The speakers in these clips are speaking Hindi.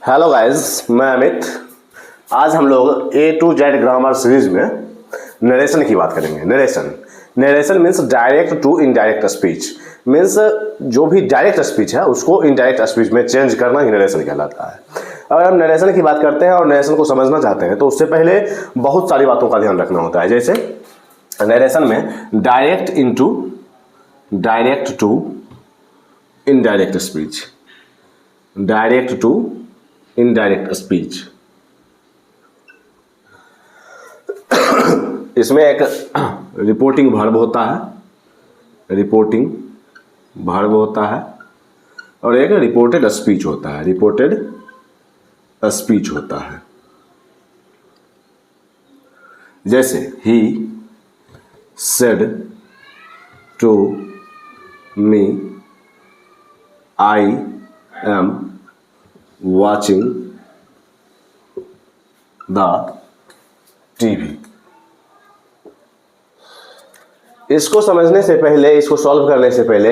हेलो गाइस, मैं अमित। आज हम लोग A to Z grammar series में नरेशन की बात करेंगे। Narration means direct to indirect speech. Means जो भी डायरेक्ट स्पीच है उसको इनडायरेक्ट स्पीच में चेंज करना ही नरेशन कहलाता है। अगर हम नरेशन की बात करते हैं और नरेशन को समझना चाहते हैं तो उससे पहले बहुत सारी बातों का ध्यान रखना होता है। जैसे नरेशन में direct to indirect speech, direct to indirect speech. इसमें एक रिपोर्टिंग वर्ब होता है, और एक रिपोर्टेड स्पीच होता है, जैसे he said to me I am watching the TV। इसको समझने से पहले, इसको सॉल्व करने से पहले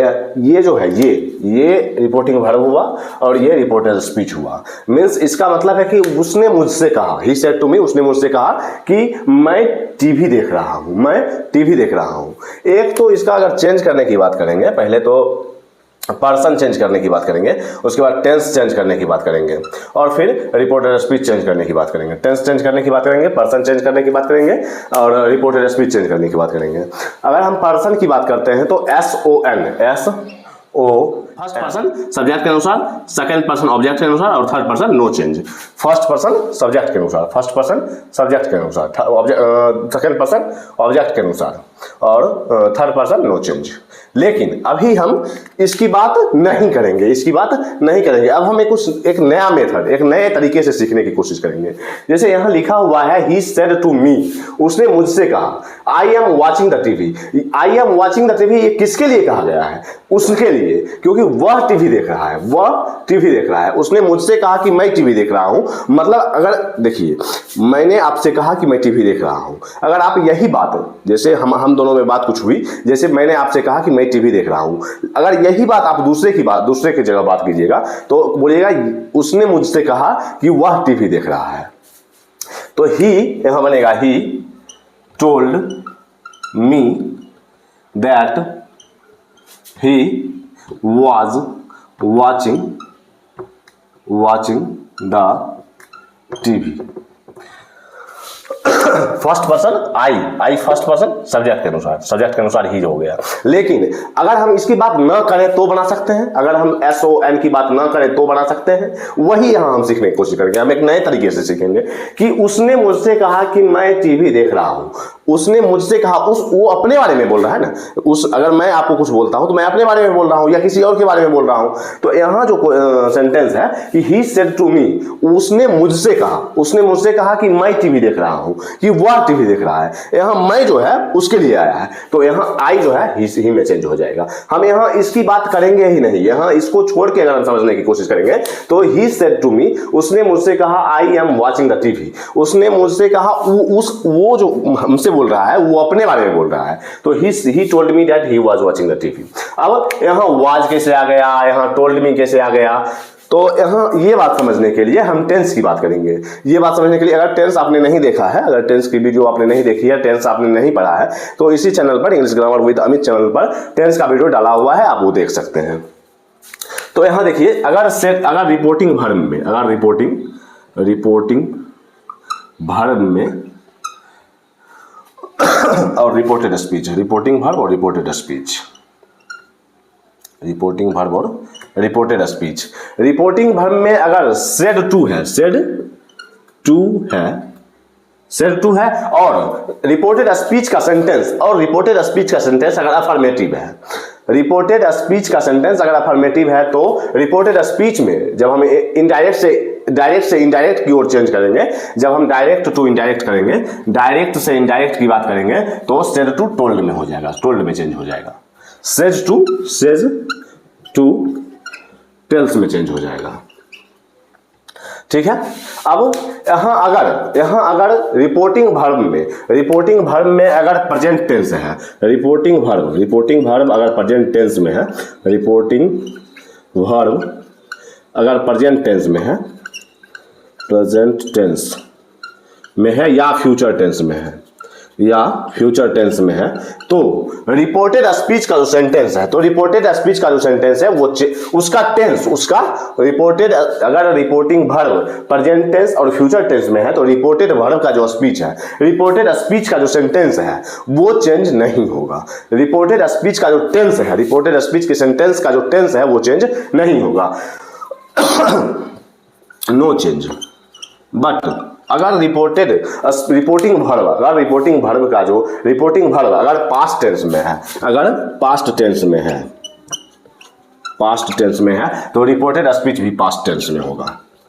ये जो है ये रिपोर्टिंग वर्ब हुआ और ये रिपोर्टेड स्पीच हुआ। मीन्स इसका मतलब है कि उसने मुझसे कहा, ही सेड टू मी, उसने मुझसे कहा कि मैं टीवी देख रहा हूं। एक तो इसका अगर चेंज करने की बात करेंगे, पहले तो पर्सन चेंज करने की बात करेंगे, उसके बाद टेंस चेंज करने की बात करेंगे, और फिर रिपोर्टेड स्पीच चेंज करने की बात करेंगे। टेंस चेंज करने की बात करेंगे, पर्सन चेंज करने की बात करेंगे, और रिपोर्टेड स्पीच चेंज करने की बात करेंगे। अगर हम पर्सन की बात करते हैं तो SO फर्स्ट पर्सन सब्जेक्ट के अनुसार, सेकंड पर्सन ऑब्जेक्ट के अनुसार, और third person no change. First person subject के अनुसार, सेकंड पर्सन ऑब्जेक्ट के अनुसार, और थर्ड पर्सन नो चेंज। लेकिन अभी हम इसकी बात नहीं करेंगे, अब हम एक नया मेथड, एक नए तरीके से सीखने की कोशिश करेंगे। जैसे यहाँ लिखा हुआ है ही सेड टू मी, उसने मुझसे कहा। आई एम वॉचिंग द टीवी, ये किसके लिए कहा गया है? उसके लिए, क्योंकि वह टीवी देख रहा है। उसने मुझसे कहा कि मैं टीवी देख रहा हूं। मतलब अगर देखिए, मैंने आपसे कहा कि मैं टीवी देख रहा हूं, अगर आप यही बात, जैसे हम दोनों में बात कुछ हुई, जैसे मैंने आपसे कहा कि मैं टीवी देख रहा हूं, अगर यही बात आप दूसरे की जगह बात कीजिएगा तो बोलिएगा उसने मुझसे कहा कि वह टीवी देख रहा है। तो ही यहां बनेगा ही told me that he was watching the TV। First person I first person subject के अनुसार ही हो गया। लेकिन अगर हम इसकी बात न करें तो बना सकते हैं, अगर हम SON की बात न करें तो बना सकते हैं। वही यहां हम सीखने की कोशिश करेंगे। हम एक नए तरीके से सीखेंगे कि उसने मुझसे कहा कि मैं टीवी देख रहा हूं। उसने मुझसे कहा, वो अपने बारे में बोल रहा है ना। अगर मैं आपको कुछ बोलता हूं तो मैं अपने बारे में बोल रहा हूं या किसी और के बारे में बोल रहा हूं। तो यहां जो सेंटेंस है कि ही सेड टू मी, उसने मुझसे कहा कि मैं टीवी देख रहा हूं, कि वह टीवी देख रहा है। यहां मैं जो है उसके लिए आया है, तो यहां आई जो है ही में चेंज हो जाएगा। हम यहां इसकी बात करेंगे ही नहीं, यहां इसको छोड़ के अगर हम समझने की कोशिश करेंगे तो ही सेड टू मी, उसने मुझसे कहा आई एम वॉचिंग द टीवी। उसने मुझसे कहा, वो जो हमसे बोल रहा है वो अपने बारे में बोल रहा है, तो ही told me that he was watching the TV. अब यहां वाज कैसे आ गया, यहां टोल्ड मी कैसे आ गया? तो यहां ये बात समझने के लिए हम टेंस की बात करेंगे। ये बात समझने के लिए, अगर टेंस आपने नहीं देखा है, अगर टेंस की वीडियो आपने नहीं देखी है, टेंस आपने नहीं पढ़ा है, तो इसी चैनल पर, English grammar with Amit channel पर टेंस का वीडियो डाला हुआ है, आप वो देख सकते हैं। तो यहां देखिए, अगर रिपोर्टिंग वर्ब में और रिपोर्टेड स्पीच, रिपोर्टिंग वर्ब और रिपोर्टेड स्पीच, रिपोर्टिंग वर्ब में अगर सेड टू है और रिपोर्टेड स्पीच का सेंटेंस अगर अफर्मेटिव है, तो रिपोर्टेड स्पीच में जब हम डायरेक्ट से इनडायरेक्ट की ओर चेंज करेंगे, जब हम डायरेक्ट टू इनडायरेक्ट करेंगे, डायरेक्ट से इनडायरेक्ट की बात करेंगे, तो सेड टू टोल्ड में हो जाएगा, टोल्ड में चेंज हो जाएगा। सेज टू टेल्स में चेंज हो जाएगा। ठीक है। अब यहां अगर रिपोर्टिंग वर्ब में अगर प्रेजेंट टेंस है, रिपोर्टिंग वर्ब अगर प्रेजेंट टेंस में है, रिपोर्टिंग वर्ब अगर प्रेजेंट टेंस में है प्रेजेंट टेंस में है या फ्यूचर टेंस में है, या फ्यूचर टेंस में है, तो रिपोर्टेड स्पीच का जो सेंटेंस है, तो रिपोर्टेड स्पीच का जो सेंटेंस है वो उसका टेंस, उसका रिपोर्टेड, अगर रिपोर्टिंग वर्ब प्रेजेंट टेंस और फ्यूचर टेंस में है तो रिपोर्टेड वर्ब का जो स्पीच है, रिपोर्टेड स्पीच का जो सेंटेंस है वो चेंज नहीं होगा। रिपोर्टेड स्पीच का जो टेंस है, रिपोर्टेड स्पीच के सेंटेंस का जो टेंस है वो चेंज नहीं होगा, नो चेंज। बट अगर रिपोर्टिंग वर्ब, अगर रिपोर्टिंग वर्ब का जो रिपोर्टिंग वर्ब अगर पास्ट टेंस में है, अगर पास्ट टेंस में है, पास्ट टेंस में है तो रिपोर्टेड स्पीच भी पास्ट टेंस में होगा,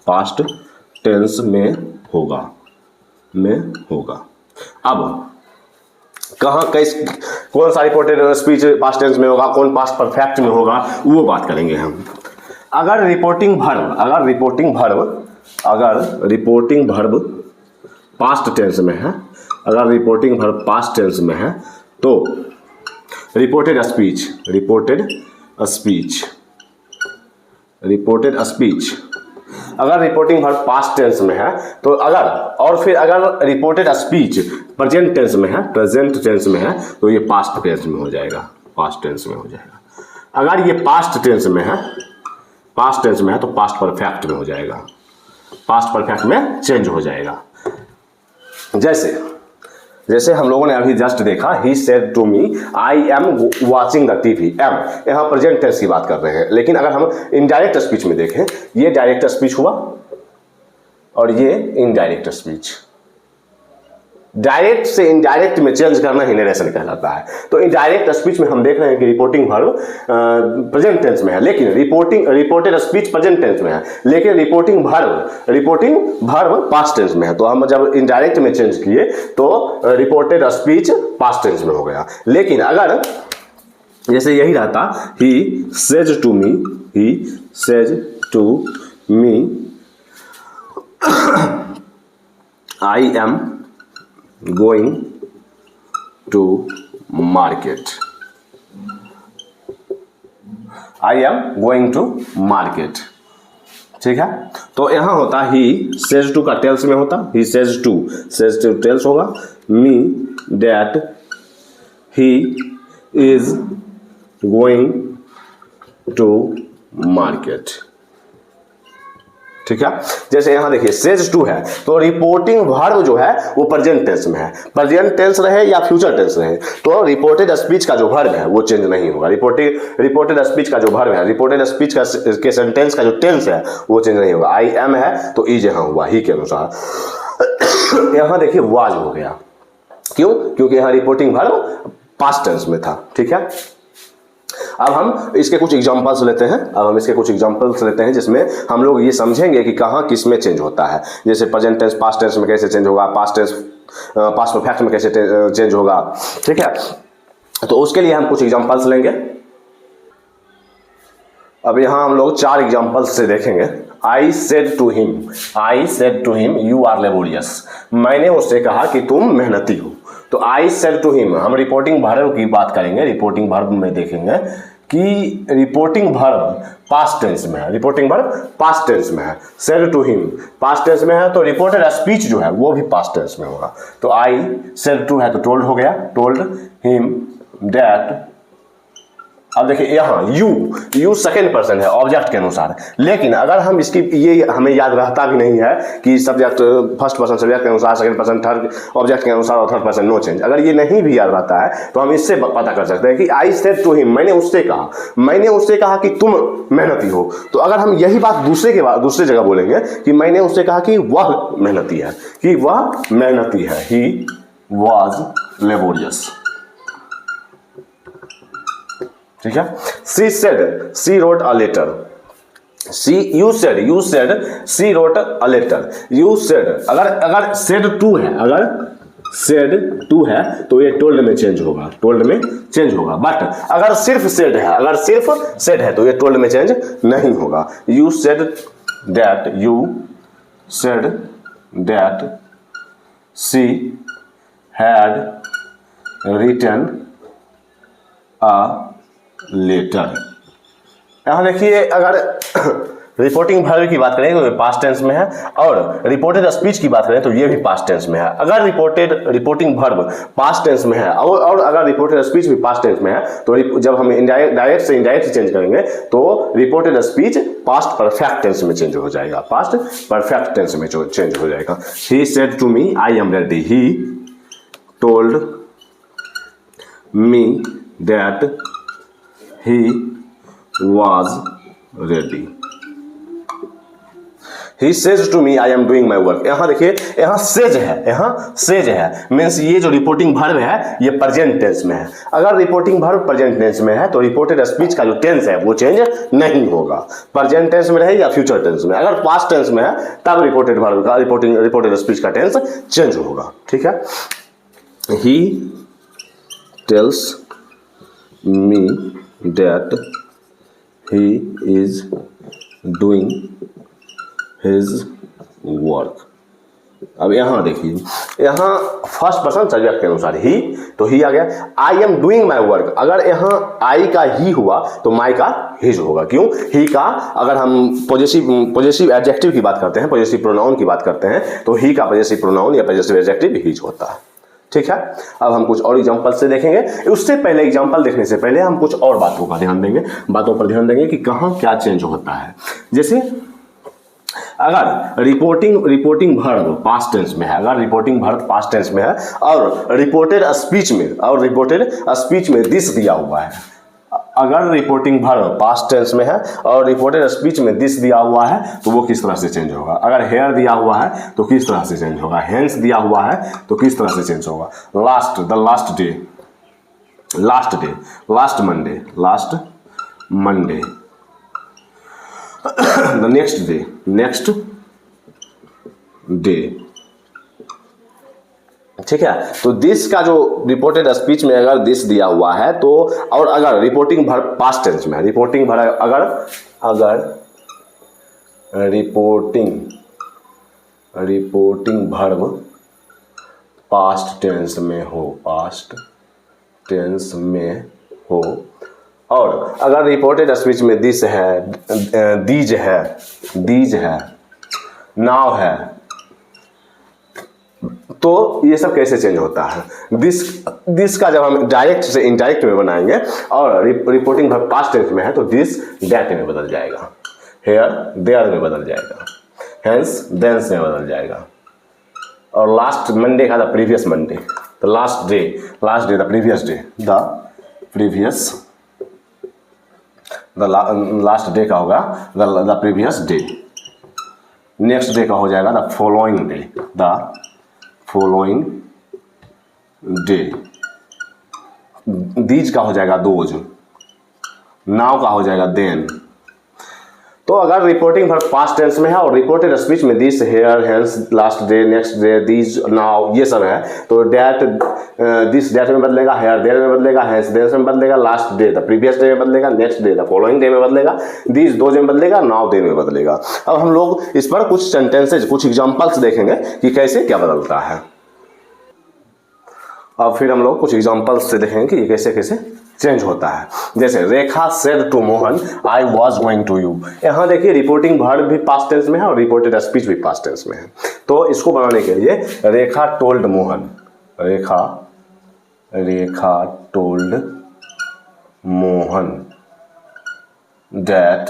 पास्ट टेंस में होगा, अब कहाँ कौन सा रिपोर्टेड स्पीच पास्ट टेंस में होगा, कौन पास्ट परफेक्ट में होगा, वो बात करेंगे हम। अगर रिपोर्टिंग वर्ब पास्ट टेंस में है, अगर रिपोर्टिंग वर्ब पास्ट टेंस में है तो रिपोर्टेड स्पीच अगर रिपोर्टिंग वर्ब पास्ट टेंस में है तो अगर रिपोर्टेड स्पीच प्रेजेंट टेंस में है तो ये पास्ट टेंस में हो जाएगा, अगर ये पास्ट टेंस में है तो पास्ट परफेक्ट में हो जाएगा, पास्ट परफेक्ट में चेंज हो जाएगा। जैसे हम लोगों ने अभी जस्ट देखा, he said to me I am watching the TV, am यहाँ प्रेजेंट टेंस की बात कर रहे हैं, लेकिन अगर हम इनडायरेक्ट स्पीच में देखें, ये डायरेक्ट स्पीच हुआ और ये इनडायरेक्ट स्पीच। डायरेक्ट से इनडायरेक्ट में चेंज करना ही नरेशन कहलाता है। तो इनडायरेक्ट स्पीच में हम देख रहे हैं कि रिपोर्टिंग वर्ब प्रेजेंट टेंस में है, लेकिन रिपोर्टेड स्पीच प्रेजेंट टेंस में है, लेकिन रिपोर्टिंग वर्ब पास्ट टेंस में है। तो हम जब इनडायरेक्ट में चेंज किए तो रिपोर्टेड स्पीच पास्ट टेंस में हो गया। लेकिन अगर जैसे यही रहता, he says to me I am going to market, I am going to market, ठीक है। तो यहां होता ही says to का टेल्स में होता, he says to टेल्स होगा, me that he is going to market, ठीक है। जैसे यहां देखिए सेज टू है तो रिपोर्टिंग वर्ब जो है वो प्रेजेंट टेंस में है, प्रेजेंट टेंस रहे या फ्यूचर टेंस रहे तो रिपोर्टेड स्पीच का जो वर्ब है वो चेंज नहीं होगा। रिपोर्टेड स्पीच का जो वर्ब है, रिपोर्टेड स्पीच का के सेंटेंस का जो टेंस है वो चेंज नहीं होगा। आई एम है तो इज यहां हुआ ही के अनुसार। यहां देखिए वाज हो गया, क्यों? क्योंकि यहां रिपोर्टिंग वर्ब पास्ट टेंस में था, ठीक है। अब हम इसके कुछ एग्जांपल्स लेते हैं, जिसमें हम लोग ये समझेंगे कि कहाँ किस में चेंज होता है। जैसे प्रेजेंट टेंस पास्ट टेंस में कैसे चेंज होगा, पास्ट परफेक्ट में कैसे चेंज होगा, ठीक है। तो उसके लिए हम कुछ एग्जांपल्स लेंगे। अब यहाँ हम लोग 4 एग्जांपल्स से देखेंगे। I said to him you are laborious, मैंने उससे कहा कि तुम मेहनती हो। तो आई सेड टू हिम, हम रिपोर्टिंग वर्ब की बात करेंगे। रिपोर्टिंग वर्ब में देखेंगे कि रिपोर्टिंग वर्ब पास्ट टेंस में है, said to him past tense में है तो रिपोर्टेड स्पीच जो है वो भी पास्ट टेंस में होगा। तो आई सेड टू है तो टोल्ड हो गया, टोल्ड हिम दैट। अब देखिए यहाँ यू सेकेंड पर्सन है ऑब्जेक्ट के अनुसार, लेकिन अगर हम इसकी ये हमें याद रहता भी नहीं है कि सब्जेक्ट फर्स्ट पर्सन सब्जेक्ट के अनुसार, सेकंड पर्सन थर्ड ऑब्जेक्ट के अनुसार और थर्ड पर्सन नो चेंज, अगर ये नहीं भी याद रहता है तो हम इससे पता कर सकते हैं कि आई सेड टू हिम, मैंने उससे कहा कि तुम मेहनती हो। तो अगर हम यही बात दूसरे जगह बोलेंगे कि मैंने उससे कहा कि वह मेहनती है, ही वॉज लेबोरियस, ठीक है। She said she wrote a letter, you said she wrote a letter, you said अगर सेड टू है तो ये टोल्ड में चेंज होगा, बट अगर सिर्फ सेड है तो ये टोल्ड में चेंज नहीं होगा। You said that she had written a letter. यहाँ देखिए अगर रिपोर्टिंग वर्ब की बात करें तो पास्ट टेंस में है, और रिपोर्टेड स्पीच की बात करें तो ये भी पास्ट टेंस में है। अगर रिपोर्टिंग वर्ब पास्ट टेंस में है और अगर रिपोर्टेड स्पीच भी पास्ट टेंस में है तो जब हम डायरेक्ट से इनडायरेक्ट चेंज करेंगे तो reported speech past perfect tense में चेंज हो जाएगा, पास्ट परफेक्ट टेंस में चेंज हो जाएगा। He said to me I am ready, he told me that he was ready. He says to me I am doing my work। यहाँ देखिए, यहाँ सेज है मीन्स ये जो रिपोर्टिंग वर्ब है ये प्रेजेंट टेंस में है। अगर रिपोर्टिंग वर्ब प्रेजेंट टेंस में है तो रिपोर्टेड स्पीच का जो टेंस है वो चेंज नहीं होगा, प्रेजेंट टेंस में रहे या फ्यूचर टेंस में। अगर पास्ट टेंस में है तब रिपोर्टेड वर्ब का रिपोर्टेड स्पीच का टेंस चेंज होगा। ठीक है, he tells me that he is doing his work। अब यहाँ देखिए, यहाँ फर्स्ट पर्सन सब्जेक्ट के अनुसार ही, तो ही आ गया। I am doing my work, अगर यहाँ आई का ही हुआ तो माई का हिज होगा। क्यों? ही का अगर हम पॉजेसिव एडजेक्टिव की बात करते हैं, पॉजेसिव प्रोनाउन की बात करते हैं तो ही का पॉजेसिव प्रोनाउन या पॉजेसिव एडजेक्टिव हिज होता है। ठीक है, अब हम कुछ और एग्जांपल से देखेंगे। उससे पहले एग्जांपल देखने से पहले हम कुछ और बातों पर ध्यान देंगे कि कहाँ क्या चेंज होता है। जैसे अगर रिपोर्टिंग वर्ब पास्ट टेंस में है, अगर रिपोर्टिंग वर्ब पास्ट टेंस में है और रिपोर्टेड स्पीच में दिस दिया हुआ है, अगर रिपोर्टिंग वर्ब पास्ट टेंस में है और रिपोर्टेड स्पीच में दिस दिया हुआ है तो वो किस तरह से चेंज होगा। अगर हेयर दिया हुआ है तो किस तरह से चेंज होगा, हेंस दिया हुआ है तो किस तरह से चेंज होगा। Last day, last Monday, the next day। ठीक है, तो दिस का जो रिपोर्टेड स्पीच में अगर दिस दिया हुआ है तो, और अगर रिपोर्टिंग वर्ब पास्ट टेंस में है, रिपोर्टिंग वर्ब अगर रिपोर्टिंग वर्ब पास्ट टेंस में हो और अगर रिपोर्टेड स्पीच में दिस है, दीज है, नाउ है, तो ये सब कैसे चेंज होता है। दिस का जब हम डायरेक्ट से इनडायरेक्ट में बनाएंगे और रिपोर्टिंग वर्ब पास्ट टेंस में है तो दिस दैट में बदल जाएगा, हेयर देयर में बदल जाएगा, हेंस देंस में बदल जाएगा, और लास्ट मंडे का the previous Monday, the last day the previous day, the last day का होगा the previous day, next day का हो जाएगा द फॉलोइंग डे, दीज का हो जाएगा दोज, नाउ का हो जाएगा देन। तो अगर रिपोर्टिंग वर्ब पास्ट टेंस में है और रिपोर्टेड स्पीच में this, here, hence, last day, next day, these, now ये सब है तो दिस दैट में बदलेगा, हेयर देयर में बदलेगा, हेंस देयर में बदलेगा, last day the previous day में बदलेगा, next day the following day में बदलेगा, दीज दोज में बदलेगा, नाउ देन में बदलेगा। अब हम लोग इस पर कुछ सेंटेंसेज, कुछ एग्जांपल्स देखेंगे कि कैसे क्या बदलता है। अब फिर हम लोग कुछ एग्जांपल्स से देखेंगे कि ये कैसे कैसे चेंज होता है। जैसे Rekha said to Mohan I was going to you. यहाँ देखिए रिपोर्टिंग वर्ब भी पास्ट टेंस में है और रिपोर्टेड स्पीच भी पास्ट टेंस में है। तो इसको बनाने के लिए Rekha told Mohan, Rekha told Mohan that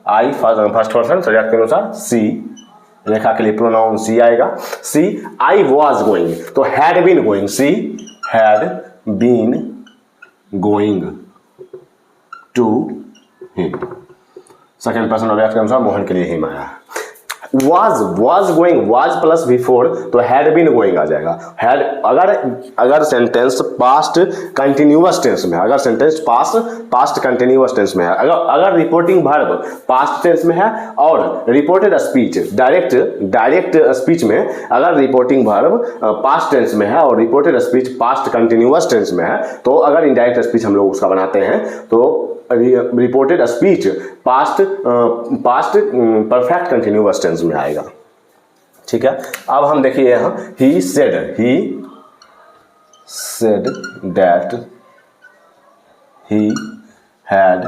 I, first person subject के अनुसार सी, रेखा के लिए प्रोनाउन सी आएगा, सी आई वॉज गोइंग तो had been going, she had been going to him, second person object के अनुसार मोहन के लिए हिम आया। was going, was plus before तो हैड बीन गोइंग आ जाएगा। हैड अगर सेंटेंस पास्ट कंटिन्यूअस टेंस में है, अगर सेंटेंस पास्ट कंटिन्यूअस टेंस में है, अगर रिपोर्टिंग वर्ब पास्ट टेंस में है और रिपोर्टेड स्पीच डायरेक्ट स्पीच में, अगर रिपोर्टिंग वर्ब पास्ट टेंस में है और reported speech past continuous tense में है, तो अगर इनडायरेक्ट स्पीच हम लोग उसका बनाते हैं तो reported speech past perfect continuous tense में आएगा। ठीक है, अब हम देखिए यहाँ he said that he had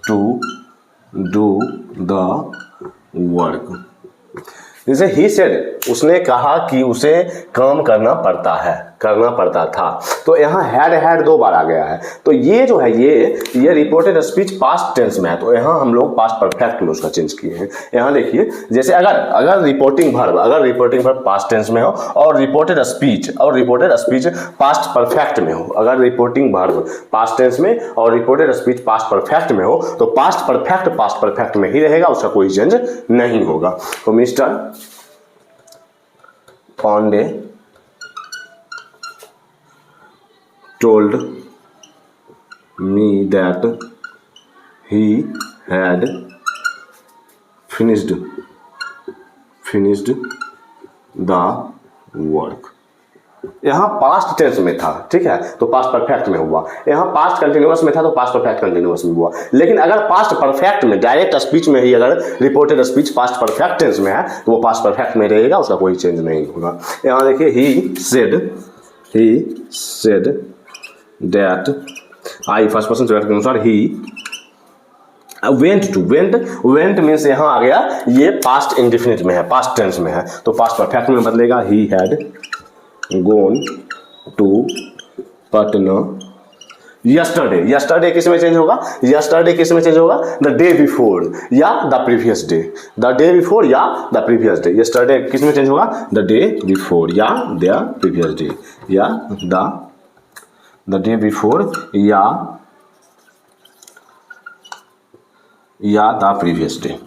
to do the work. जैसे ही सेड, उसने कहा कि उसे काम करना पड़ता है, करना पड़ता था, तो यहाँ हैड दो बार आ गया है। तो ये जो है ये रिपोर्टेड स्पीच पास्ट टेंस में है, तो यहाँ हम लोग पास्ट परफेक्ट में उसका चेंज किए हैं। यहाँ देखिए, जैसे अगर रिपोर्टिंग वर्ब पास्ट टेंस में हो और रिपोर्टेड स्पीच पास्ट परफेक्ट में हो, अगर रिपोर्टिंग वर्ब पास्ट टेंस में और रिपोर्टेड स्पीच पास्ट परफेक्ट में हो, तो पास्ट परफेक्ट में ही रहेगा, उसका कोई चेंज नहीं होगा। तो mister Pandey told me that he had finished the work। यहाँ पास्ट टेंस में था, ठीक है, तो पास्ट परफेक्ट में हुआ। यहाँ पास्ट कंटिन्यूअस में था तो पास्ट परफेक्ट कंटिन्यूअस में हुआ। लेकिन अगर पास्ट परफेक्ट में डायरेक्ट स्पीच में ही अगर reported speech past perfect tense में है तो वो पास्ट परफेक्ट में रहेगा, उसका कोई चेंज नहीं होगा। यहाँ देखिए, he said that I first person subject के अनुसार ही वेंट मीन्स यहाँ आ गया, ये पास्ट इंडेफिनिट में है, पास्ट टेंस में है, तो पास्ट परफेक्ट में बदलेगा। He had gone to Patna yesterday किस में चेंज होगा? द डे बिफोर या the previous day. The day before या द प्रीवियस डे। यस्टरडे किस में चेंज होगा? द डे बिफोर या द प्रीवियस डे, या द डे बिफोर या द प्रीवियस डे।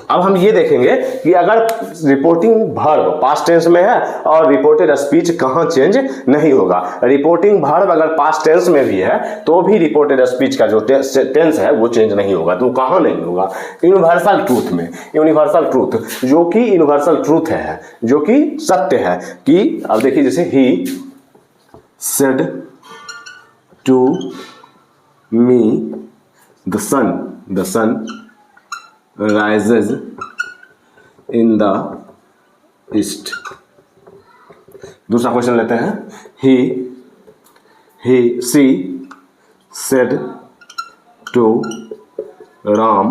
अब हम ये देखेंगे कि अगर रिपोर्टिंग वर्ब पास्ट टेंस में है और रिपोर्टेड स्पीच कहाँ चेंज नहीं होगा। रिपोर्टिंग वर्ब अगर पास्ट टेंस में भी है तो भी रिपोर्टेड स्पीच का जो टेंस है वो चेंज नहीं होगा। तो कहाँ नहीं होगा? यूनिवर्सल ट्रूथ में, यूनिवर्सल ट्रूथ जो कि यूनिवर्सल ट्रूथ है, जो कि सत्य है कि अब देखिए, जैसे he said to me the sun rises in the east। दूसरा क्वेश्चन लेते हैं। she said to Ram,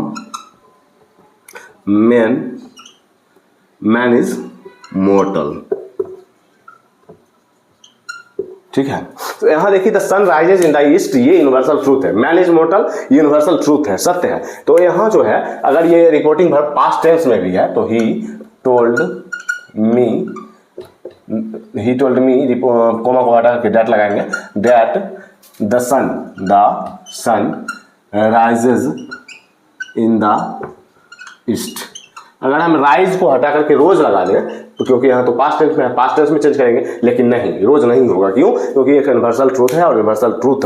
man is mortal। ठीक है, तो यहां देखिए, the sun rises in the east, ये यूनिवर्सल ट्रूथ है। Man is mortal universal truth है, सत्य है। तो यहां जो है, अगर ये रिपोर्टिंग वर्ब पास्ट टेंस में भी है तो ही टोल्ड मी कोमा को हटा के डेट लगाएंगे, that the sun rises in the east. अगर हम राइज को हटा करके रोज लगा दें तो क्योंकि यहाँ तो पास्ट टेंस में है, पास्ट टेंस में चेंज करेंगे, लेकिन नहीं, रोज नहीं होगा। क्यों? क्योंकि एक यूनिवर्सल ट्रूथ है और यूनिवर्सल ट्रूथ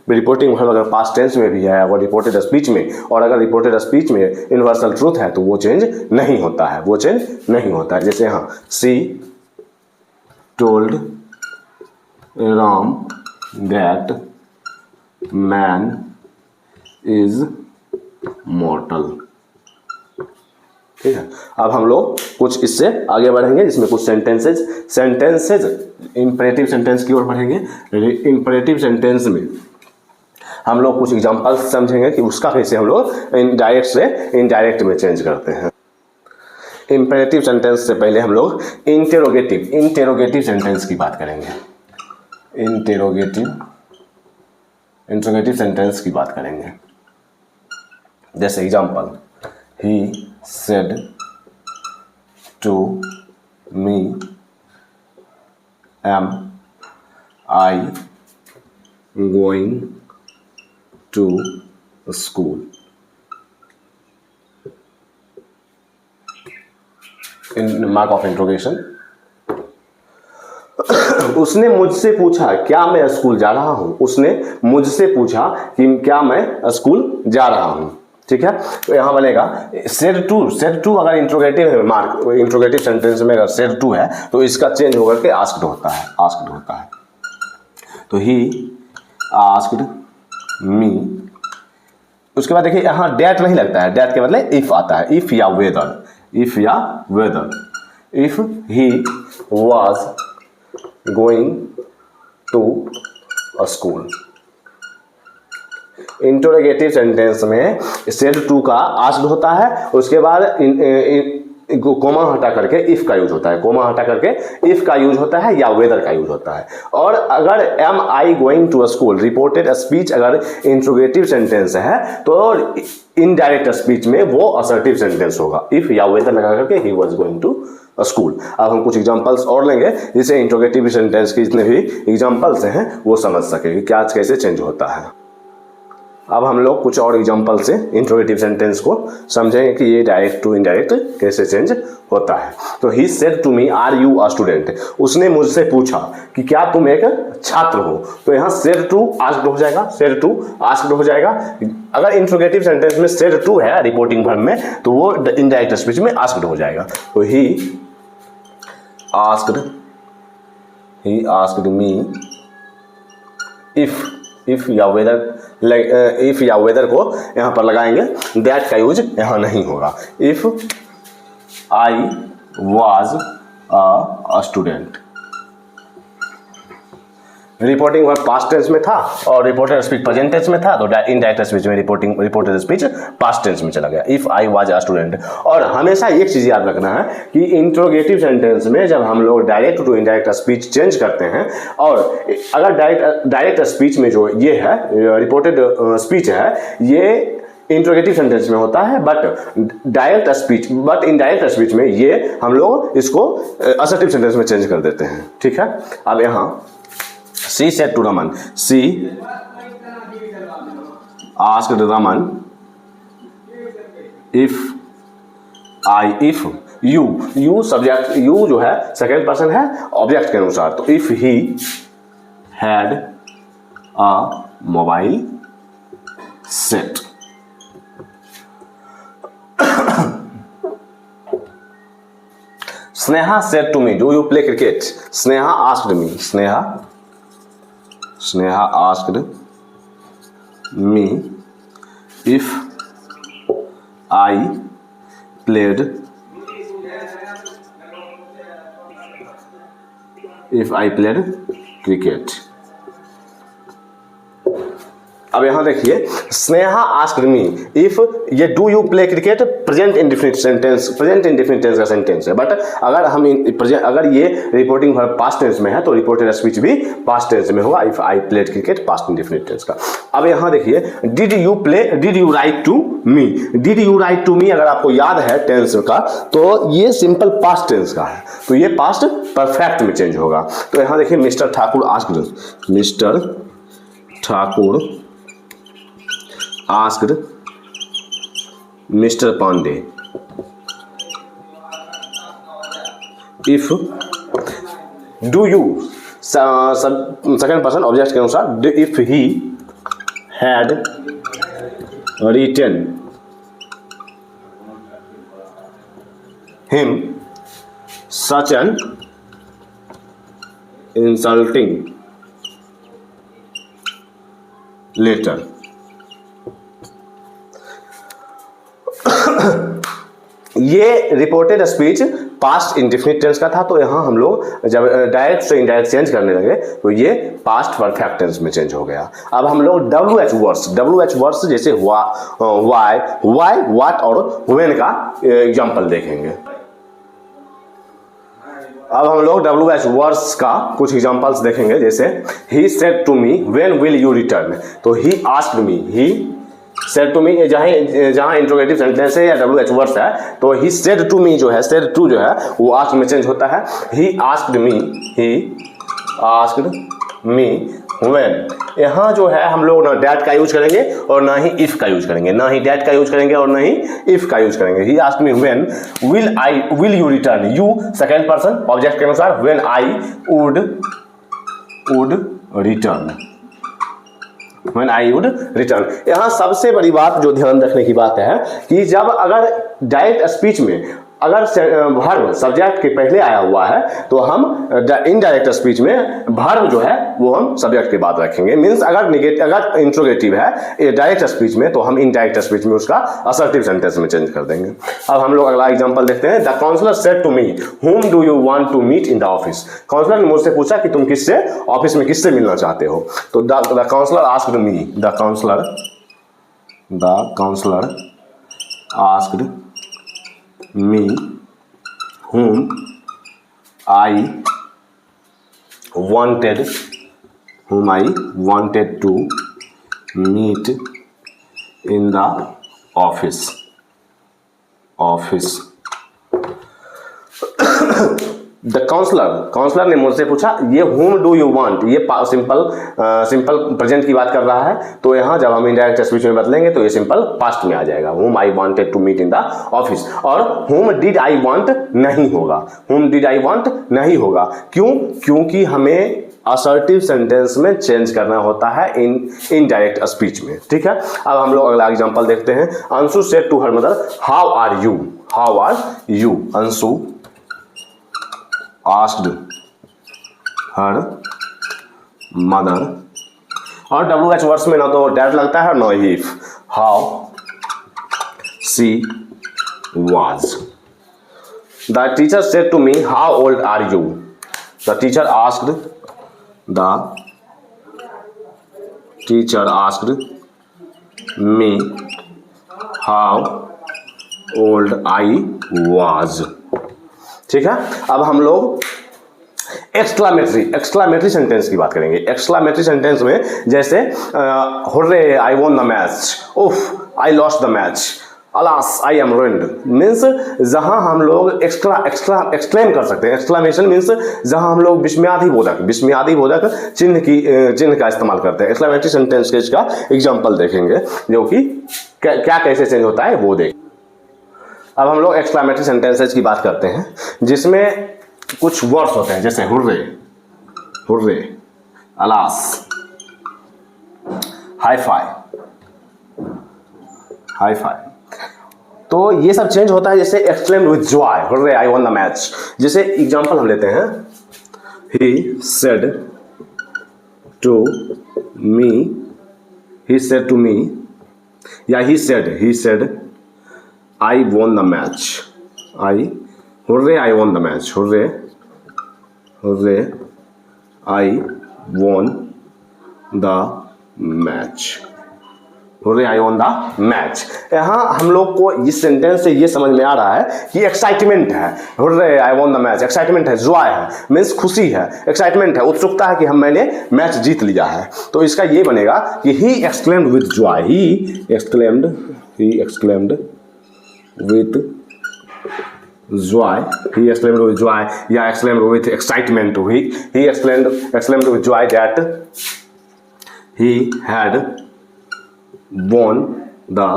रिपोर्टिंग वर्ब अगर पास्ट टेंस में भी है और रिपोर्टेड स्पीच में, और अगर रिपोर्टेड स्पीच में यूनिवर्सल ट्रूथ है तो वो चेंज नहीं होता है, जैसे यहाँ सी told Ram that man is मॉर्टल। ठीक है, अब हम लोग कुछ इससे आगे बढ़ेंगे जिसमें कुछ सेंटेंसेज इंपरेटिव सेंटेंस की ओर बढ़ेंगे। इंपरेटिव सेंटेंस में हम लोग कुछ एग्जांपल्स समझेंगे कि उसका कैसे हम लोग इनडायरेक्ट से इनडायरेक्ट में चेंज करते हैं। इंपरेटिव सेंटेंस से पहले हम लोग इंटेरोगेटिव सेंटेंस की बात करेंगे। इंटेरोगेटिव सेंटेंस की बात करेंगे। जैसे example, he said to me, am I going to school? In mark of interrogation। उसने मुझसे पूछा क्या मैं स्कूल जा रहा हूं। उसने मुझसे पूछा कि क्या मैं स्कूल जा रहा हूं। ठीक है, तो यहां बनेगा सेड टू अगर इंट्रोगेटिव है, मार्क इंट्रोगेटिव सेंटेंस में अगर सेड टू है तो इसका चेंज होकर के आस्क्ड होता है। तो ही आस्क्ड मी। उसके बाद देखिए, यहां डेट नहीं लगता है, डेट के बदले इफ आता है, इफ या whether. If he was going to a school. Interrogative sentence में सेड टू का आस्क्ड होता है, उसके बाद कोमा हटा करके इफ का यूज होता है, कोमा हटा करके इफ का यूज होता है या वेदर का यूज होता है। और अगर am I going to a school reported speech अगर इंट्रोगेटिव सेंटेंस है तो इनडायरेक्ट स्पीच में वो असर्टिव सेंटेंस होगा, इफ या वेदर लगा करके he was going to school. अब हम कुछ एग्जांपल्स और लेंगे जिससे इंट्रोगेटिव सेंटेंस के जितने भी एग्जांपल्स हैं वो समझ सके कि क्या कैसे चेंज होता है। अब हम लोग कुछ और एग्जांपल से इंट्रोगेटिव सेंटेंस को समझेंगे कि ये डायरेक्ट टू इनडायरेक्ट कैसे चेंज होता है। तो he said to me are you a student, उसने मुझसे पूछा कि क्या तुम एक छात्र हो। तो यहाँ सेड टू आस्क्ड हो जाएगा, सेड टू आस्क्ड हो जाएगा। अगर इंट्रोगेटिव सेंटेंस में सेड टू है रिपोर्टिंग वर्ब में तो वो इनडायरेक्ट स्पीच में आस्क्ड हो जाएगा। तो ही आस्क्ड मी इफ या वेदर, इफ या वेदर को यहां पर लगाएंगे, दैट का यूज यहां नहीं होगा। If I was a student, reporting verb past tense में था और रिपोर्टेड स्पीच प्रेजेंट टेंस में था, तो इनडायरेक्ट स्पीच में रिपोर्टेड स्पीच पास्ट टेंस में चला गया। If I was a student. और हमेशा एक चीज याद रखना है कि इंट्रोगेटिव सेंटेंस में जब हम लोग direct to indirect speech change करते हैं, और अगर डायरेक्ट स्पीच में जो ये है रिपोर्टेड स्पीच है ये इंट्रोगेटिव सेंटेंस में होता है, बट इनडायरेक्ट स्पीच में ये हम लोग इसको असर्टिव सेंटेंस में चेंज कर देते हैं। ठीक है। अब यहाँ She said to Raman, she asked Raman if you subject, you जो है सेकेंड पर्सन है ऑब्जेक्ट के अनुसार, तो if he had a mobile set, Sneha said to me, do you play cricket? Sneha asked me, Sneha asked me if I played cricket. अब यहां देखिए स्नेहा आस्क्ड मी इफ, ये do you play cricket present indefinite tense का सेंटेंस है, बट अगर हम अगर ये रिपोर्टिंग वर्ब पास्ट टेंस में है तो रिपोर्टेड स्पीच भी पास्ट टेंस में होगा, if I played cricket past indefinite tense का। अब यहां देखिए did you write to me, did you write to me अगर आपको याद है टेंस का तो ये सिंपल पास्ट टेंस का है, तो ये पास्ट परफेक्ट में चेंज होगा। तो यहां देखिए mister Thakur asked Mr. Pandey if do you, second person object के अनुसार, if he had written him such an insulting letter, ये reported speech past indefinite tense का था, तो यहां हम लोग जब डायरेक्ट से इनडायरेक्ट चेंज करने लगे तो ये पास्ट परफेक्ट टेंस में चेंज हो गया। अब हम लोग WH वर्ड्स जैसे व्हाई, व्हाट और व्हेन का एग्जांपल देखेंगे। अब हम लोग WH वर्ड्स का कुछ एग्जांपल्स देखेंगे, जैसे he said to me when will you return, तो he asked me, he said to me जहां इंट्रोगेटिव सेंटेंस है या WH वर्ड्स है तो ही सेड टू मी जो है, सेड टू जो है वो आस्क्ड में चेंज होता है। ही आस्क्ड मी व्हेन, यहाँ जो है हम लोग ना डैट का यूज करेंगे और ना ही इफ का यूज करेंगे, ना ही डैट का यूज करेंगे और ना ही इफ का यूज करेंगे। ही asked me when will you return, you second person object के अनुसार, when I would return, When I would return। यहाँ सबसे बड़ी बात जो ध्यान रखने की बात है कि जब अगर डायरेक्ट स्पीच में अगर वर्ब सब्जेक्ट के पहले आया हुआ है तो हम इनडायरेक्ट स्पीच में वर्ब जो है वो हम सब्जेक्ट के बाद रखेंगे। मींस अगर इंट्रोगेटिव है डायरेक्ट स्पीच में तो हम इनडायरेक्ट स्पीच में उसका असर्टिव सेंटेंस में चेंज कर देंगे। अब हम लोग अगला एग्जांपल देखते हैं। The counsellor said to me whom do you want to meet in the office। Counsellor ने मुझसे पूछा कि तुम किससे ऑफिस में किससे मिलना चाहते हो। तो the counsellor asked me, the counsellor asked me whom I wanted to meet in the office the counsellor ने मुझसे पूछा, ये whom do you want, ये सिंपल प्रेजेंट की बात कर रहा है। तो यहाँ जब हम इनडायरेक्ट स्पीच में बदलेंगे तो ये सिंपल पास्ट में आ जाएगा, whom I wanted to meet in the office। और whom did I want नहीं होगा, whom did I want नहीं होगा। क्यों? क्योंकि हमें असर्टिव सेंटेंस में चेंज करना होता है इनडायरेक्ट स्पीच में। ठीक है, अब हम लोग अगला एग्जांपल देखते हैं। Anshu said to her mother how are you. Anshu asked her mother, और WH वर्ड्स में ना तो डैट लगता है no if, how she was। The teacher said to me how old are you. The teacher asked me how old I was। ठीक है, अब हम लोग एक्सक्लामेटरी सेंटेंस की बात करेंगे। एक्सक्लामेटरी सेंटेंस में जैसे hurray I won the match, उफ I lost the match, alas I am ruined. Means जहां हम लोग एक्सक्लेम कर सकते हैं। एक्सक्लामेशन मीन्स जहां हम लोग विस्मयादि बोधक चिन्ह का इस्तेमाल करते हैं। एक्सक्लामेटरी सेंटेंस के इसका एग्जाम्पल देखेंगे, जो कि क्या कैसे चेंज होता है वो देख। अब हम लोग एक्सक्लामेटरी सेंटेंसेस की बात करते हैं, जिसमें कुछ वर्ड्स होते हैं जैसे हुर्रे, अलास, हाई फाई। तो ये सब चेंज होता है जैसे exclaimed with Joy, hurray I won the match. जैसे एग्जांपल हम लेते हैं, ही सेड टू मी या he said I won the match. Hooray, I won the match. Hooray, I won the match. Hooray, I won the match. यहाँ हम लोग को इस सेंटेंस से ये समझ में आ रहा है कि एक्साइटमेंट है। Hooray, I won the match. Excitement है, जॉय है, मीन्स खुशी है, एक्साइटमेंट है, उत्सुकता है कि मैंने मैच जीत लिया है। तो इसका ये बनेगा कि he exclaimed with joy. He exclaimed with joy, या exclaimed with excitement। he exclaimed with joy that he had won the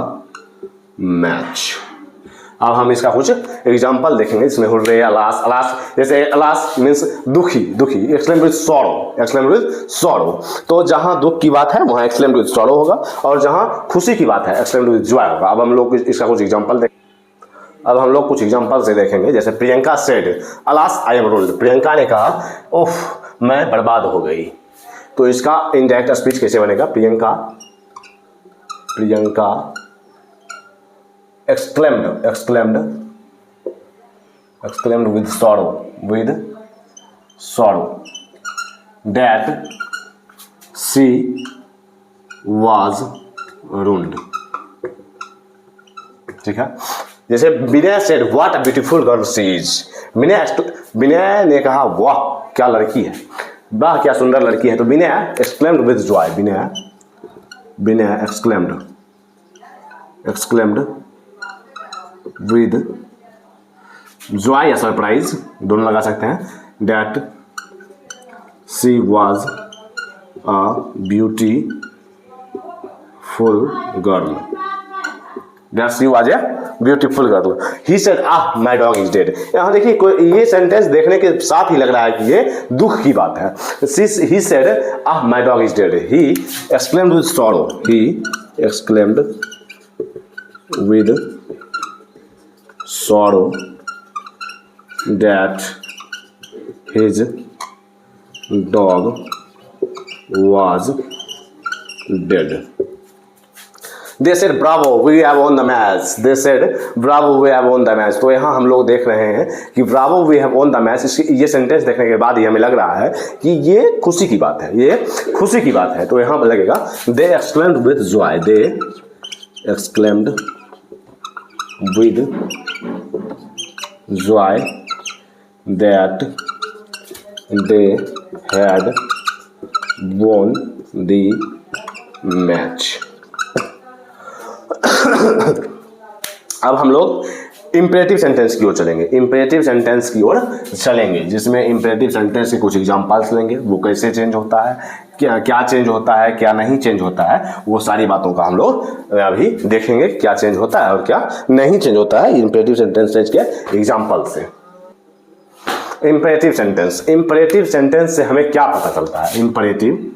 match। अब हम इसका कुछ एग्जाम्पल देखेंगे, इसमें हुर्रे, अलास। जैसे अलास मीन्स दुखी, एक्सक्लेम्ड विद सॉरो। तो जहां दुख की बात है वहां एक्सक्लेम्ड विद सॉरो होगा, और जहां खुशी की बात है एक्सक्लेम्ड विद जॉय होगा। अब हम लोग इसका कुछ एग्जाम्पल से देखेंगे। जैसे Priyanka said alas I M ruled. Priyanka ने कहा ओफ मैं बर्बाद हो गई। तो इसका इनडायरेक्ट स्पीच कैसे बनेगा? Priyanka exclaimed with sorrow that she was ruined। ठीक है, जैसे Vinay said what a beautiful girl she is. Vinay ने कहा वाह क्या लड़की है, वाह क्या सुंदर लड़की है। तो विनय exclaimed with joy, Vinay exclaimed with joy या सरप्राइज दोनों लगा सकते हैं, that she was a beautiful girl। That she was a beautiful girl। He said my dog is dead। यहाँ देखिए ये सेंटेंस देखने के साथ ही लग रहा है कि ये दुख की बात है। He said my dog is dead। He exclaimed with sorrow। He exclaimed with sorrow that his dog was dead. They said bravo we have won the match. They said bravo we have won the match. तो यहाँ हम लोग देख रहे हैं कि bravo we have won the match, ये सेंटेंस देखने के बाद ही हमें लग रहा है कि ये खुशी की बात है, ये खुशी की बात है। तो यहाँ पर लगेगा they exclaimed with joy. They exclaimed with joy that they had won the match. अब हम लोग इंपरेटिव सेंटेंस की ओर चलेंगे, इंपरेटिव सेंटेंस की ओर चलेंगे, जिसमें इंपरेटिव सेंटेंस के कुछ एग्जांपल्स लेंगे, वो कैसे चेंज होता है, क्या क्या चेंज होता है, क्या नहीं चेंज होता है, वो सारी बातों का हम लोग अभी देखेंगे, क्या चेंज होता है और क्या नहीं चेंज होता है इंपरेटिव सेंटेंस के एग्जांपल से। इंपरेटिव सेंटेंस, इंपरेटिव सेंटेंस से हमें क्या पता चलता है? इंपरेटिव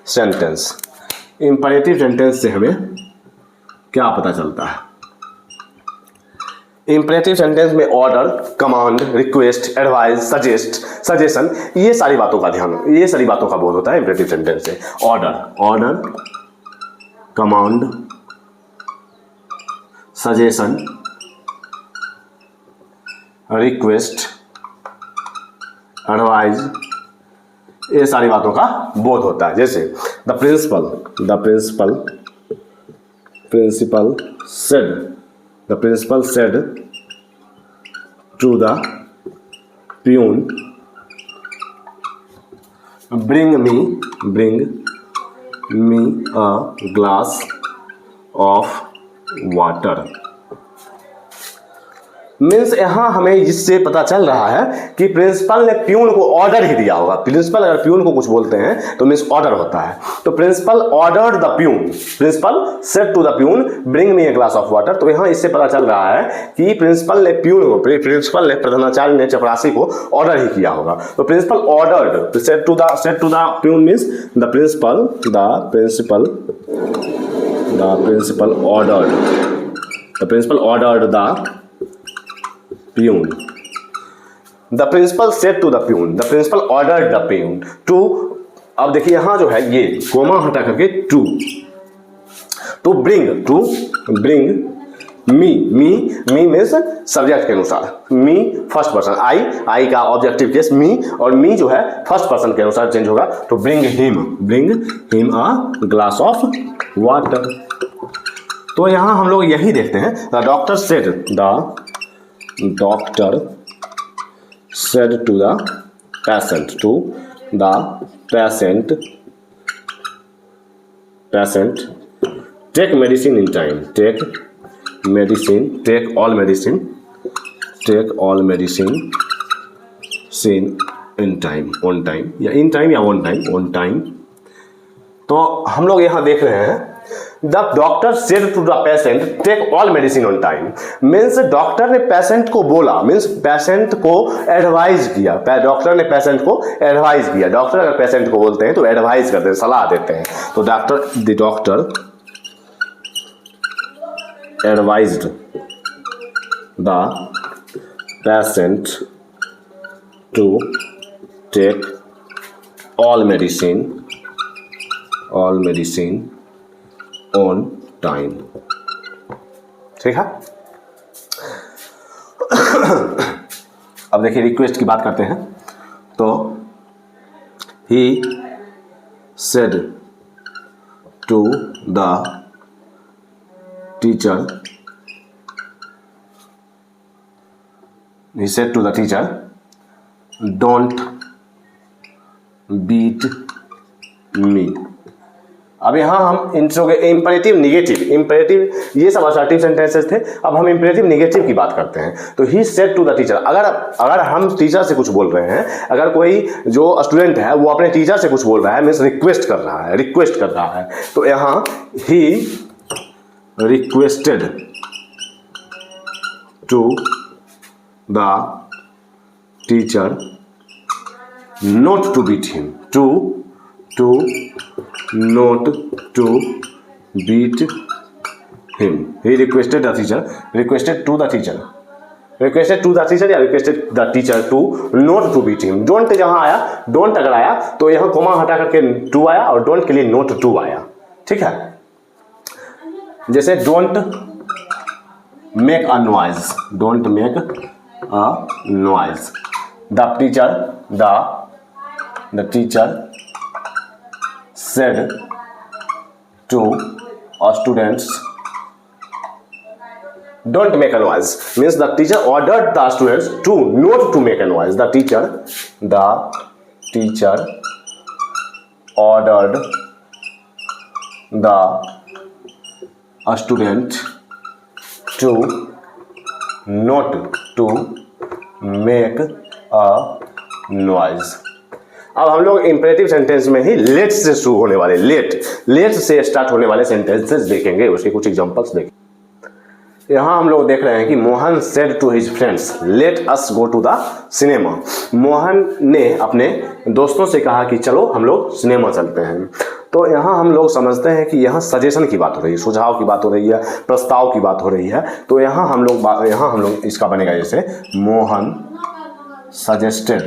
सेंटेंस, इंपरेटिव सेंटेंस से हमें क्या पता चलता है? इंपरेटिव सेंटेंस में order, command, request, advice, suggestion, ये सारी बातों का ध्यान, ये सारी बातों का बोध होता है इंपरेटिव सेंटेंस से। Order, command, suggestion, request, advice, ये सारी बातों का बोध होता है। जैसे the principal said to the peon bring me a glass of water. Means यहाँ हमें इससे पता चल रहा है कि प्रिंसिपल ने प्यून को ऑर्डर ही दिया होगा। प्रिंसिपल अगर प्यून को कुछ बोलते हैं तो मीन्स ऑर्डर होता है। तो principal ordered the peon, principal said to the peon bring me a glass of water. तो यहाँ इससे पता चल रहा है कि प्रिंसिपल ने प्यून को, प्रिंसिपल ने, प्रधानाचार्य ने चपरासी को ऑर्डर ही किया होगा। तो principal ordered, said to the peon means the principal ordered the peon. The principal said to the peon, the principal ordered the peon to, अब देखिए यहां जो है ये कोमा हटा करके to bring me means subject के अनुसार, मी फर्स्ट पर्सन, आई का ऑब्जेक्टिव केस मी, और मी जो है फर्स्ट पर्सन के अनुसार चेंज होगा। तो bring him a glass of water. तो यहां हम लोग यही देखते हैं, the doctor said to the patient take medicine in time, take all medicine in time, on time, या in time या on time। तो हम लोग यहाँ देख रहे हैं The doctor said to the patient take all medicine on time, means doctor ने पेशेंट को बोला, मीन्स पेशेंट को एडवाइज किया, डॉक्टर ने पेशेंट को एडवाइज किया। डॉक्टर अगर पेशेंट को बोलते हैं तो एडवाइज करते हैं, सलाह देते हैं। तो the doctor advised the patient to take all medicine on time। ठीक है। अब देखिए रिक्वेस्ट की बात करते हैं। तो he said to the teacher, don't beat me। अब यहाँ हम इंपरेटिव निगेटिव ये सब असर्टिव सेंटेंसेस थे। अब हम इंपरेटिव निगेटिव की बात करते हैं। तो he said to the teacher, अगर हम टीचर से कुछ बोल रहे हैं, अगर कोई जो स्टूडेंट है वो अपने टीचर से कुछ बोल रहा है, मीन्स रिक्वेस्ट कर रहा है, तो यहाँ he requested to the teacher not to beat him, not to beat him। He requested to the teacher requested to the teacher या requested the teacher to not to beat him. Don't जहां आया, डोंट अगर आया तो यहां कोमा हटा करके टू आया और डोंट के लिए नोट टू आया। ठीक है, जैसे don't make a noise, don't make a noise. The teacher said to students don't make a noise, means the teacher ordered the students to not to make a noise. The teacher ordered the student to not to make a noise. अब हम लोग इंपरेटिव सेंटेंस में ही लेट से शुरू होने वाले, लेट से स्टार्ट होने वाले सेंटेंसेस देखेंगे, उसके कुछ एग्जांपल्स देखेंगे। यहाँ हम लोग देख रहे हैं कि Mohan said to his friends let us go to the cinema. Mohan ने अपने दोस्तों से कहा कि चलो हम लोग सिनेमा चलते हैं। तो यहाँ हम लोग समझते हैं कि यहाँ सजेशन की बात हो रही है, सुझाव की बात हो रही है, प्रस्ताव की बात हो रही है। तो यहाँ हम लोग इसका बनेगा जैसे Mohan suggested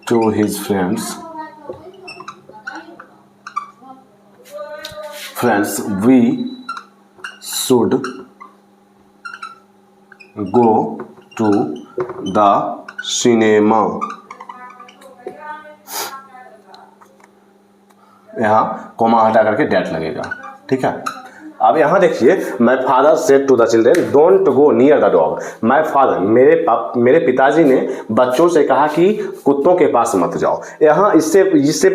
to his friends we should go to the cinema। यहाँ कोमा हटा करके डेट लगेगा। ठीक है, अब यहाँ देखिए, my father said to the children don't go near the dog. My father, मेरे पिताजी ने बच्चों से कहा कि कुत्तों के पास मत जाओ। यहाँ इससे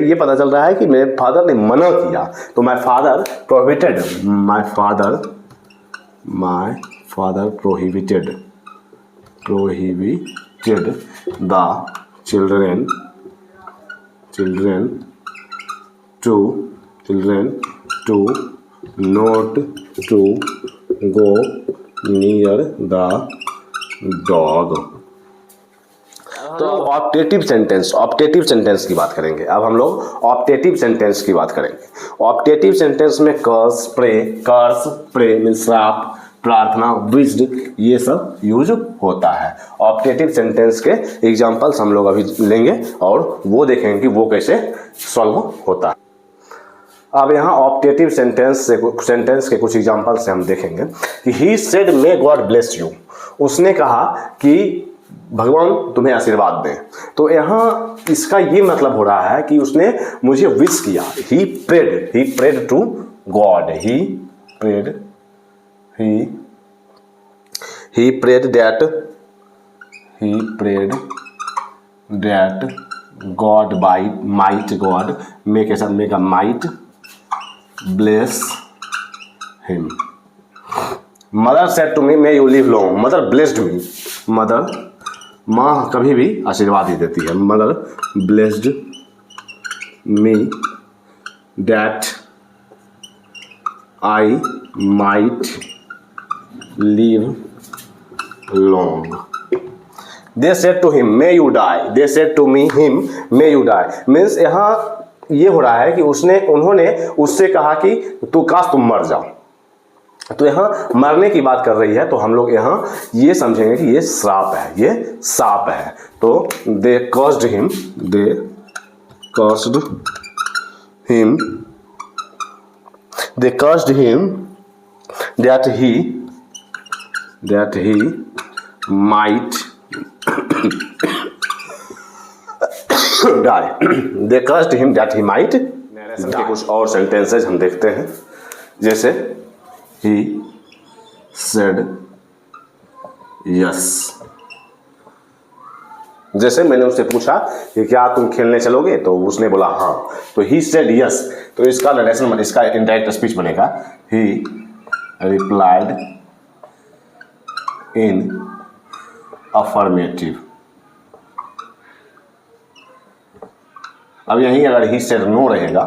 ये पता चल रहा है कि मेरे फादर ने मना किया। तो my father prohibited, my father prohibited the children to not to go near the dog। तो ऑप्टेटिव सेंटेंस की बात करेंगे। अब हम लोग ऑप्टेटिव सेंटेंस की बात करेंगे। ऑप्टेटिव सेंटेंस में कर्स, प्रे मीन्स श्राप, प्रार्थना, विज्ड, ये सब यूज होता है। ऑप्टेटिव सेंटेंस के एग्जांपल्स हम लोग अभी लेंगे और वो देखेंगे कि वो कैसे सॉल्व होता है। अब यहाँ ऑप्टेटिव सेंटेंस के कुछ एग्जांपल से हम देखेंगे कि he said may God bless you. उसने कहा कि भगवान तुम्हें आशीर्वाद दें। तो यहाँ इसका ये मतलब हो रहा है कि उसने मुझे विश किया। He prayed to God, he prayed that God might bless him। Mother said to me may you live long। Mother blessed me। माँ कभी भी आशीर्वाद ही देती है। Mother blessed me that I might live long। They said to him may you die। They said to him may you die। Means यहाँ ये हो रहा है कि उन्होंने उससे कहा कि तू काश तुम मर जाओ। तो यहाँ मरने की बात कर रही है, तो हम लोग यहाँ ये समझेंगे कि ये श्राप है, ये साप है। तो they cursed him that he might die। They cursed him that he might die। के कुछ और सेंटेंसेज हम देखते हैं, जैसे he said yes। जैसे मैंने उससे पूछा कि क्या तुम खेलने चलोगे, तो उसने बोला हाँ। तो he said yes। तो इसका नरेशन, इसका इनडायरेक्ट स्पीच बनेगा he replied in affirmative। अब यहीं अगर he said no रहेगा,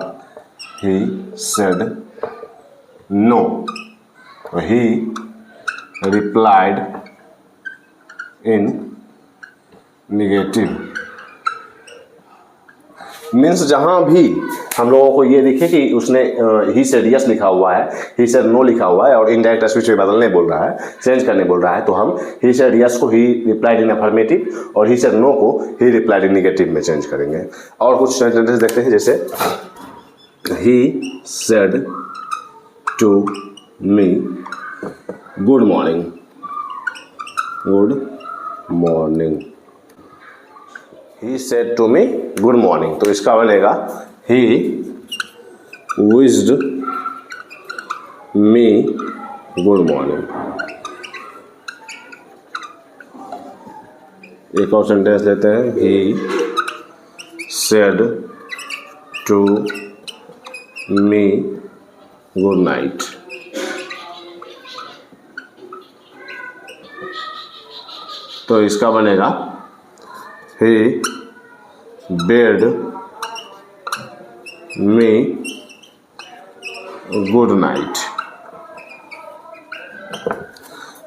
he said no, तो he replied in negative। Means जहां भी हम लोगों को ये दिखे कि उसने ही सेड यस लिखा हुआ है, ही सेड नो लिखा हुआ है और इनडायरेक्ट स्पीच में बदलने बोल रहा है, चेंज करने बोल रहा है, तो हम ही सेड यस को ही रिप्लाइड इन अफर्मेटिव और ही सेड नो को ही रिप्लाइड इन नेगेटिव में चेंज करेंगे। और कुछ सेंटेंसेस देखते हैं, जैसे he said to me good morning, good morning, he said to me good morning, तो इसका बनेगा he wished me good morning. एक और सेंटेंस लेते हैं, he said to me good night, तो इसका बनेगा he bade me good night.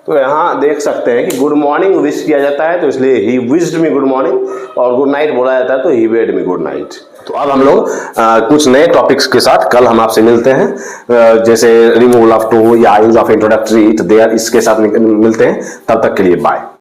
तो यहाँ देख सकते हैं कि गुड मॉर्निंग विश किया जाता है तो इसलिए ही विश्ड मी गुड मॉर्निंग, और गुड नाइट बोला जाता है तो ही बेड मी गुड नाइट। तो अब हम लोग कुछ नए टॉपिक्स के साथ कल हम आपसे मिलते हैं, जैसे रिमूवल ऑफ टू या use of introductory it there, इसके साथ मिलते हैं। तब तक के लिए बाय।